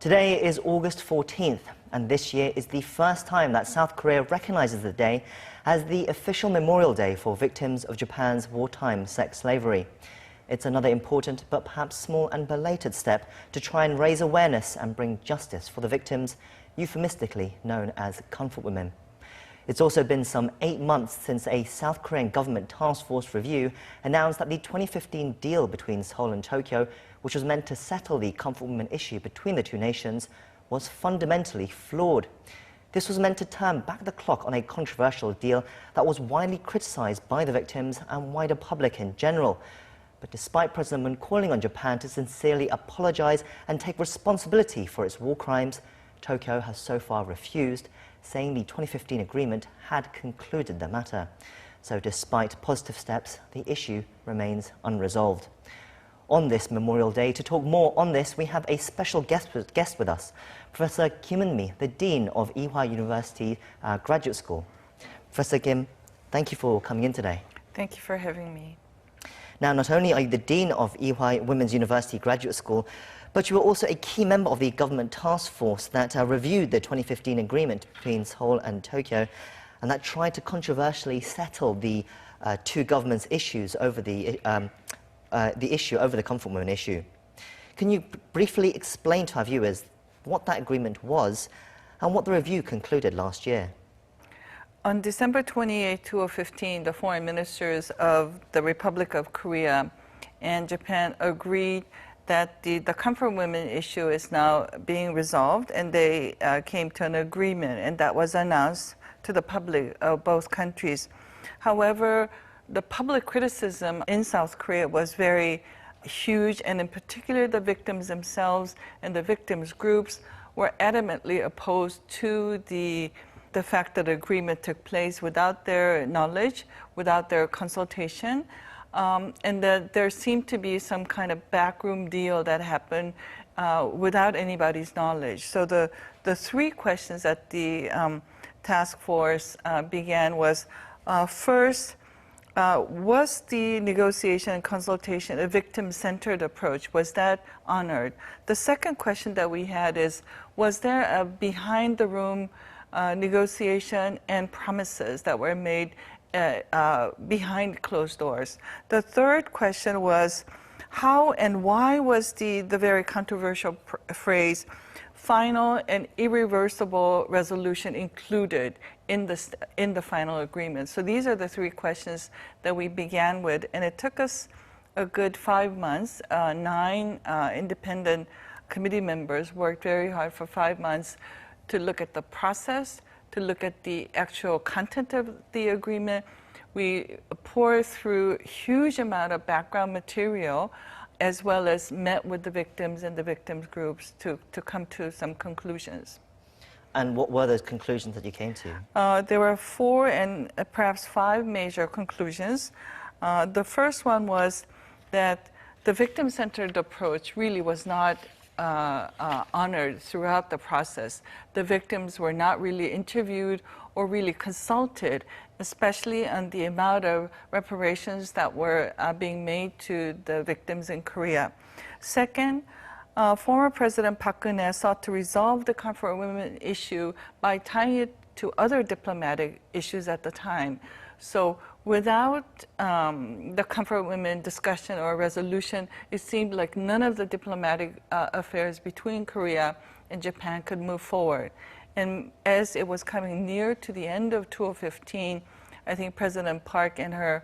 Today is August 14th, and this year is the first time that South Korea recognizes the day as the official memorial day for victims of Japan's wartime sex slavery. It's another important but perhaps small and belated step to try and raise awareness and bring justice for the victims, euphemistically known as comfort women. It's also been some 8 months since a South Korean government task force review announced that the 2015 deal between Seoul and Tokyo, which was meant to settle the comfort women issue between the two nations, was fundamentally flawed. This was meant to turn back the clock on a controversial deal that was widely criticized by the victims and wider public in general. But despite President Moon calling on Japan to sincerely apologize and take responsibility for its war crimes, Tokyo has so far refused, saying the 2015 agreement had concluded the matter. So despite positive steps, the issue remains unresolved. On this Memorial Day, to talk more on this, we have a special guest with us, Professor Kim Eun-mee, the Dean of Ewha University Graduate School. Professor Kim, thank you for coming in today. Thank you for having me. Now, not only are you the Dean of Ewha Women's University Graduate School, but you were also a key member of the government task force that reviewed the 2015 agreement between Seoul and Tokyo, and that tried to controversially settle the two governments' issues over the issue over the comfort women issue. Can you briefly explain to our viewers what that agreement was and what the review concluded last year? On December 28, 2015, the foreign ministers of the Republic of Korea and Japan agreed that the comfort women issue is now being resolved, and they came to an agreement, and that was announced to the public of both countries. However, the public criticism in South Korea was very huge, and in particular the victims themselves and the victims groups were adamantly opposed to the fact that the agreement took place without their knowledge, without their consultation, and that there seemed to be some kind of backroom deal that happened without anybody's knowledge. So the three questions that the task force began was, first, was the negotiation and consultation a victim-centered approach? Was that honored? The second question that we had is, was there a behind-the-room negotiation and promises that were made behind closed doors? The third question was, how and why was the very controversial phrase final and irreversible resolution included in the final agreement? So these are the three questions that we began with, and it took us a good 5 months. 9 independent committee members worked very hard for 5 months to look at the process, to look at the actual content of the agreement. We poured through a huge amount of background material, as well as met with the victims and the victims groups to come to some conclusions. And what were those conclusions that you came to? There were 4 and perhaps 5 major conclusions. The first one was that the victim-centered approach really was not honored throughout the process. The victims were not really interviewed or really consulted, especially on the amount of reparations that were being made to the victims in Korea. Second, former President Park Geun-hye sought to resolve the comfort women issue by tying it to other diplomatic issues at the time. So without the comfort women discussion or resolution, it seemed like none of the diplomatic affairs between Korea and Japan could move forward. And as it was coming near to the end of 2015, I think President Park and her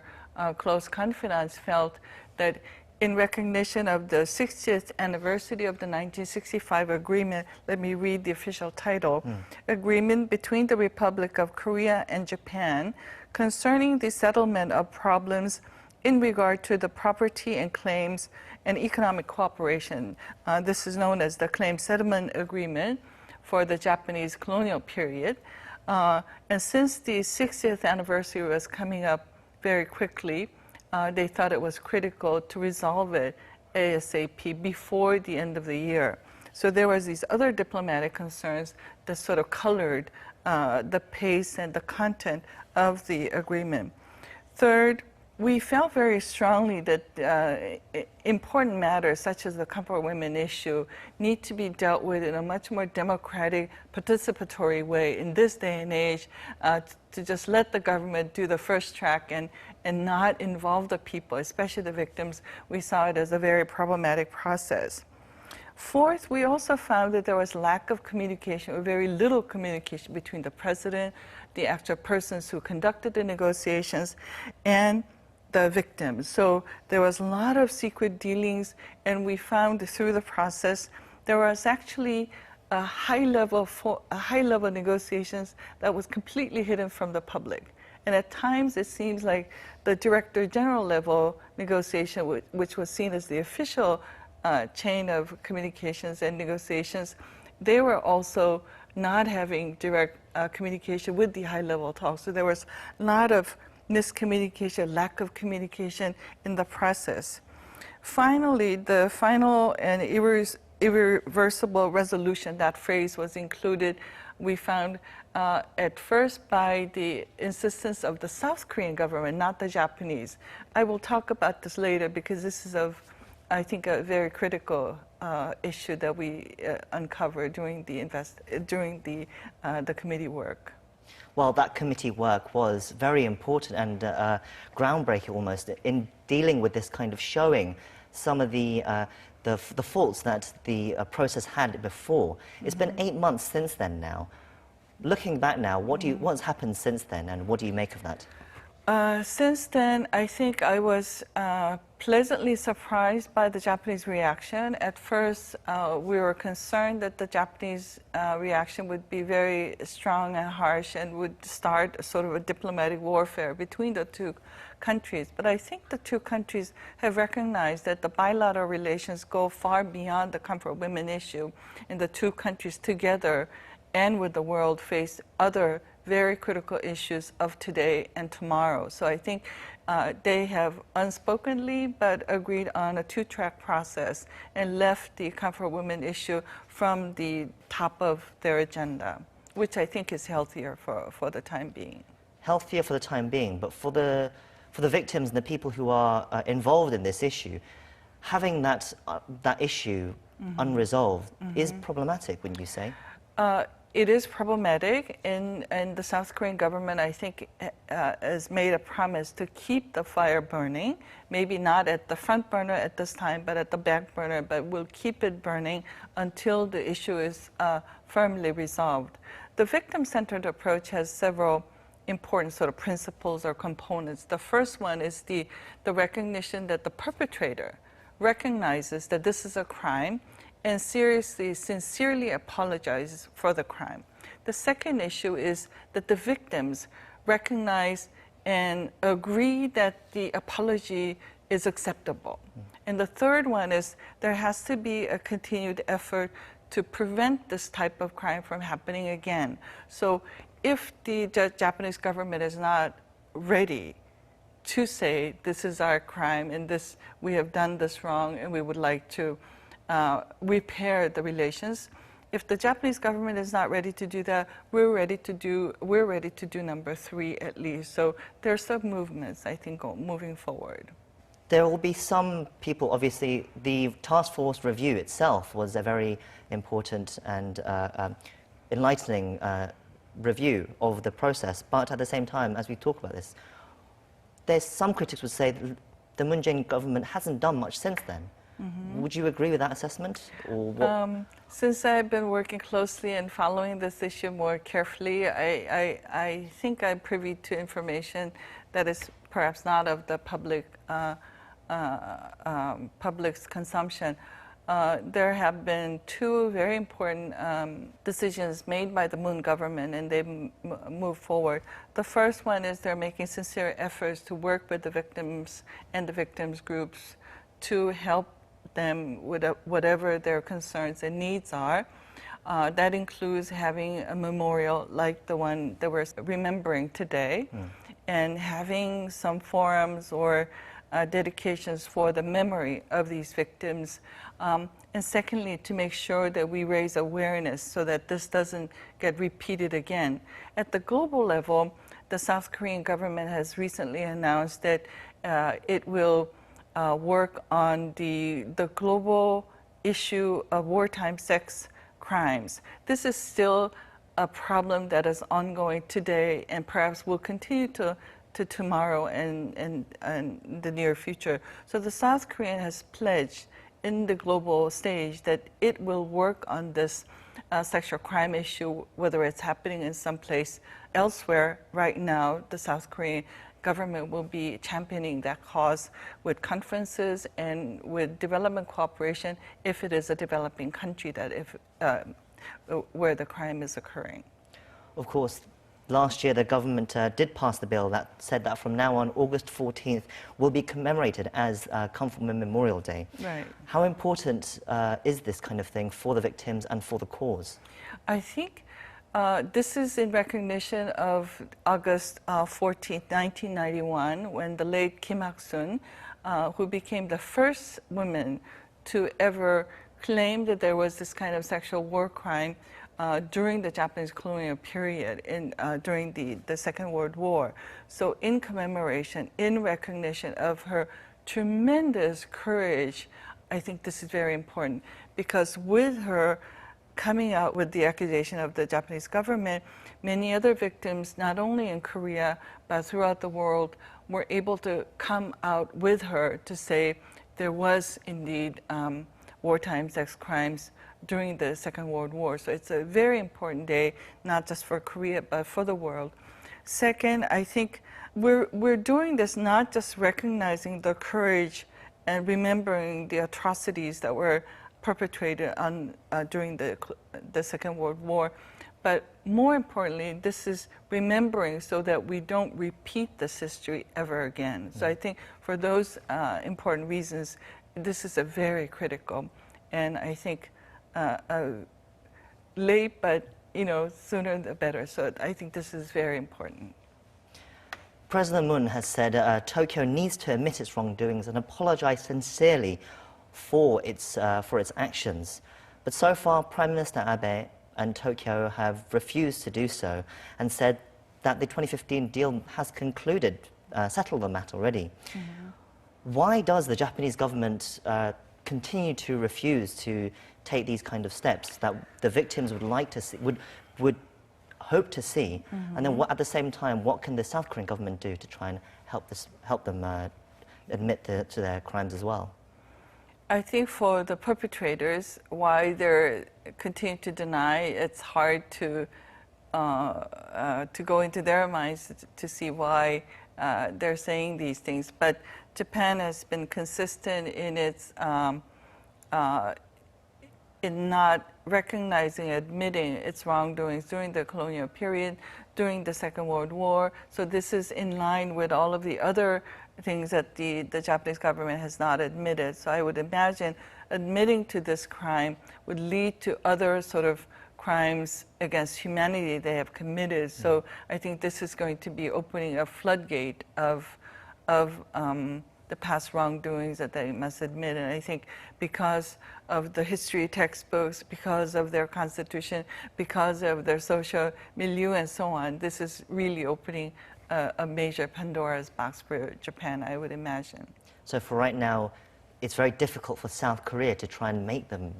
close confidants felt that in recognition of the 60th anniversary of the 1965 agreement, let me read the official title, Agreement between the Republic of Korea and Japan concerning the settlement of problems in regard to the property and claims and economic cooperation. This is known as the Claim Settlement Agreement for the Japanese colonial period. And since the 60th anniversary was coming up very quickly, they thought it was critical to resolve it ASAP before the end of the year. So there was these other diplomatic concerns that sort of colored the pace and the content of the agreement. Third, we felt very strongly that important matters such as the comfort women issue need to be dealt with in a much more democratic, participatory way in this day and age, to just let the government do the first track and not involve the people, especially the victims. We saw it as a very problematic process. Fourth, we also found that there was lack of communication, or very little communication between the president, the actual persons who conducted the negotiations, and the victims. So there was a lot of secret dealings, and we found through the process there was actually a high-level negotiations that was completely hidden from the public. And at times it seems like the Director General level negotiation, which was seen as the official chain of communications and negotiations, they were also not having direct communication with the high-level talks. So there was a lot of miscommunication, lack of communication in the process. Finally, the final and irreversible resolution, that phrase was included, we found at first by the insistence of the South Korean government, not the Japanese. I will talk about this later because this is of, I think, a very critical issue that we uncovered during the committee work. Well, that committee work was very important and groundbreaking almost in dealing with this kind of showing some of the faults that the process had before. It's been 8 months since then now. Looking back now, what's happened since then, and what do you make of that? Since then, I think I was pleasantly surprised by the Japanese reaction. At first, we were concerned that the Japanese reaction would be very strong and harsh and would start sort of a diplomatic warfare between the two countries. But I think the two countries have recognized that the bilateral relations go far beyond the comfort women issue, and the two countries together and with the world face other very critical issues of today and tomorrow. So I think they have unspokenly but agreed on a two-track process and left the comfort women issue from the top of their agenda, which I think is healthier for the time being. Healthier for the time being, but for the victims and the people who are involved in this issue, having that issue unresolved is problematic, wouldn't you say? It is problematic, and the South Korean government, I think, has made a promise to keep the fire burning, maybe not at the front burner at this time, but at the back burner, but will keep it burning until the issue is firmly resolved. The victim-centered approach has several important sort of principles or components. The first one is the recognition that the perpetrator recognizes that this is a crime and sincerely apologizes for the crime. The second issue is that the victims recognize and agree that the apology is acceptable. And the third one is there has to be a continued effort to prevent this type of crime from happening again. So if the Japanese government is not ready to say this is our crime and this, we have done this wrong and we would like to repair the relations. If the Japanese government is not ready to do that, we're ready to do number 3 at least. So there's some movements, I think, moving forward. There will be some people, obviously, the task force review itself was a very important and enlightening review of the process. But at the same time, as we talk about this, there's some critics would say that the Moon Jaein government hasn't done much since then. Would you agree with that assessment? Or what? Since I've been working closely and following this issue more carefully, I think I'm privy to information that is perhaps not of the public's consumption. There have been 2 very important decisions made by the Moon government, and they've moved forward. The first one is they're making sincere efforts to work with the victims and the victims groups to help them with whatever their concerns and needs are. That includes having a memorial like the one that we're remembering today, and having some forums or dedications for the memory of these victims. And secondly, to make sure that we raise awareness so that this doesn't get repeated again. At the global level, the South Korean government has recently announced that it will work on the global issue of wartime sex crimes. This is still a problem that is ongoing today and perhaps will continue to tomorrow and the near future. So the South Korean has pledged in the global stage that it will work on this sexual crime issue, whether it's happening in some place elsewhere. Right now, the South Korean government will be championing that cause with conferences and with development cooperation if it is a developing country that where the crime is occurring. Of course, last year the government did pass the bill that said that from now on, August 14th will be commemorated as Comfort Memorial Day. Right. How important is this kind of thing for the victims and for the cause? I think this is in recognition of August 14th, 1991, when the late Kim Il-sung, who became the first woman to ever claim that there was this kind of sexual war crime during the Japanese colonial period during the Second World War. So in commemoration, in recognition of her tremendous courage, I think this is very important, because with her coming out with the accusation of the Japanese government, many other victims, not only in Korea, but throughout the world, were able to come out with her to say there was indeed wartime sex crimes during the Second World War. So it's a very important day, not just for Korea, but for the world. Second, I think we're doing this not just recognizing the courage and remembering the atrocities that were perpetrated during the Second World War, but more importantly, this is remembering so that we don't repeat this history ever again. So I think for those important reasons, this is a very critical, and I think late, but sooner the better. So I think this is very important. President Moon has said Tokyo needs to admit its wrongdoings and apologize sincerely for its actions. But so far, Prime Minister Abe and Tokyo have refused to do so and said that the 2015 deal has concluded, settled the matter already. Mm-hmm. Why does the Japanese government continue to refuse to take these kind of steps that the victims would like to see, would hope to see? Mm-hmm. And then at the same time, what can the South Korean government do to try and help them admit to their crimes as well? I think for the perpetrators, why they're continuing to deny, it's hard to go into their minds to see why they're saying these things. But Japan has been consistent in its in not recognizing, admitting its wrongdoings during the colonial period, during the Second World War. So this is in line with all of the other things that the Japanese government has not admitted. So I would imagine admitting to this crime would lead to other sort of crimes against humanity they have committed. So I think this is going to be opening a floodgate of the past wrongdoings that they must admit. And I think because of the history textbooks, because of their constitution, because of their social milieu and so on, this is really opening a major Pandora's box for Japan, I would imagine. So for right now, it's very difficult for South Korea to try and make them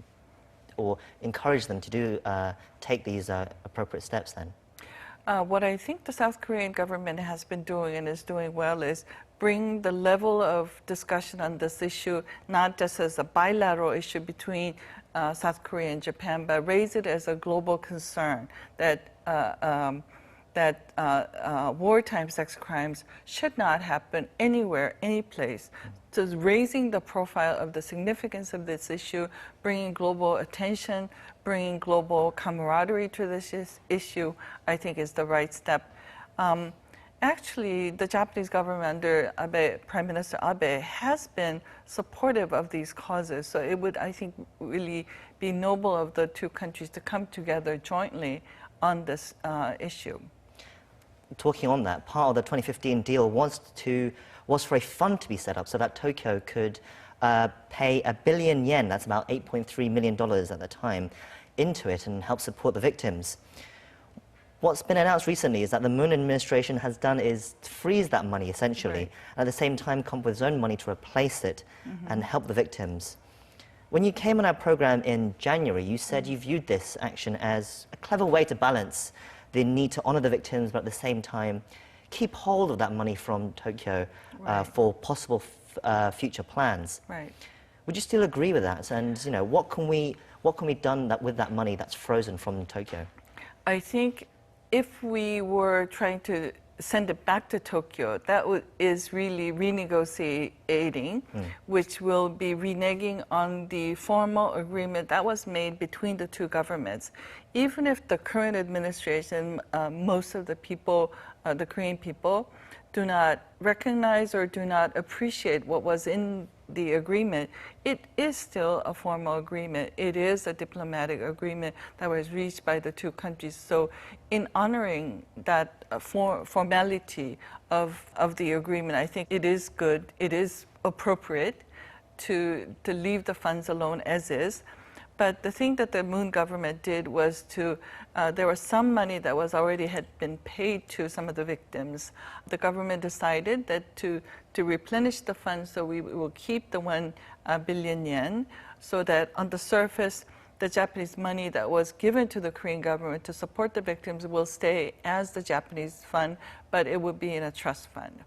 or encourage them to take these appropriate steps then? What I think the South Korean government has been doing and is doing well is bring the level of discussion on this issue not just as a bilateral issue between South Korea and Japan, but raise it as a global concern that wartime sex crimes should not happen anywhere, any place. So raising the profile of the significance of this issue, bringing global attention, bringing global camaraderie to this issue, I think is the right step. Actually, the Japanese government under Prime Minister Abe has been supportive of these causes. So it would, I think, really be noble of the two countries to come together jointly on this issue. Talking on that, part of the 2015 deal was for a fund to be set up so that Tokyo could pay $1 billion yen, that's about $8.3 million at the time, into it and help support the victims. What's been announced recently is that the Moon administration has done is to freeze that money, essentially, Right. and at the same time come up with its own money to replace it and help the victims. When you came on our program in January, you said you viewed this action as a clever way to balance the need to honor the victims, but at the same time, keep hold of that money from Tokyo Right. for possible future plans. Right. Would you still agree with that? And, you know, what can we done with that money that's frozen from Tokyo? I think if we were trying to send it back to Tokyo, that is really renegotiating, which will be reneging on the formal agreement that was made between the two governments. Even if the current administration, most of the people, the Korean people, do not recognize or do not appreciate what was in the agreement, it is still a formal agreement. It is a diplomatic agreement that was reached by the two countries. So in honoring that formality of the agreement, I think it is good, it is appropriate to leave the funds alone as is. But the thing that the Moon government did was there was some money that was already had been paid to some of the victims. The government decided that to replenish the funds, so we will keep the 1 billion yen, so that on the surface, the Japanese money that was given to the Korean government to support the victims will stay as the Japanese fund, but it will be in a trust fund.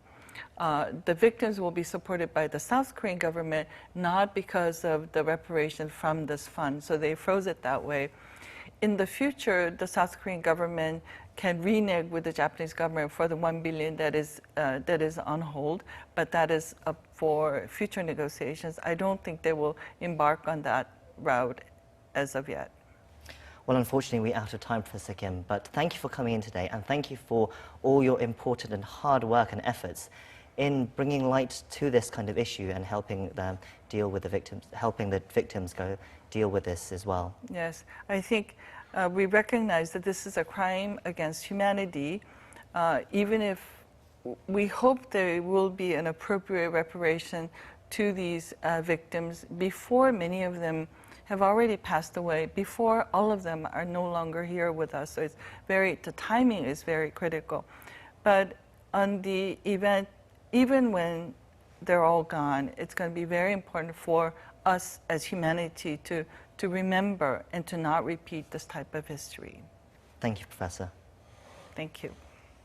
The victims will be supported by the South Korean government, not because of the reparation from this fund. So they froze it that way. In the future, the South Korean government can renege with the Japanese government for the 1 billion that is on hold, but that is up for future negotiations. I don't think they will embark on that route as of yet. Well, unfortunately, we're out of time, Professor Kim, but thank you for coming in today, and thank you for all your important and hard work and efforts in bringing light to this kind of issue and helping them deal with the victims, helping the victims deal with this as well. Yes, I think we recognize that this is a crime against humanity, even if we hope there will be an appropriate reparation to these victims before many of them have already passed away, before all of them are no longer here with us. So the timing is very critical. But on the event, even when they're all gone, it's going to be very important for us as humanity to remember and to not repeat this type of history. Thank you, Professor. Thank you.